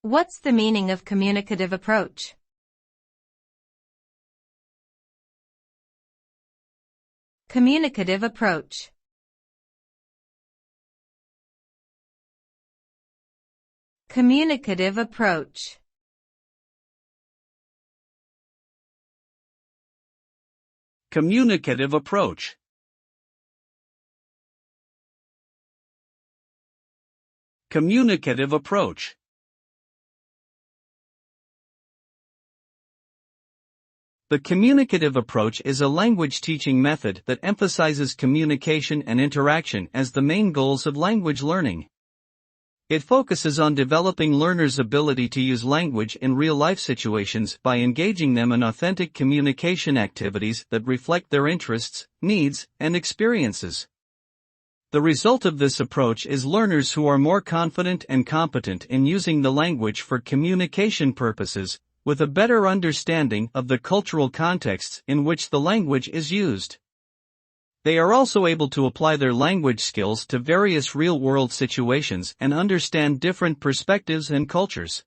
What's the meaning of communicative approach? Communicative approach. Communicative approach. Communicative approach. Communicative approach. The communicative approach is a language teaching method that emphasizes communication and interaction as the main goals of language learning. It focuses on developing learners' ability to use language in real-life situations by engaging them in authentic communication activities that reflect their interests, needs, and experiences. The result of this approach is learners who are more confident and competent in using the language for communication purposes, with a better understanding of the cultural contexts in which the language is used. They are also able to apply their language skills to various real-world situations and understand different perspectives and cultures.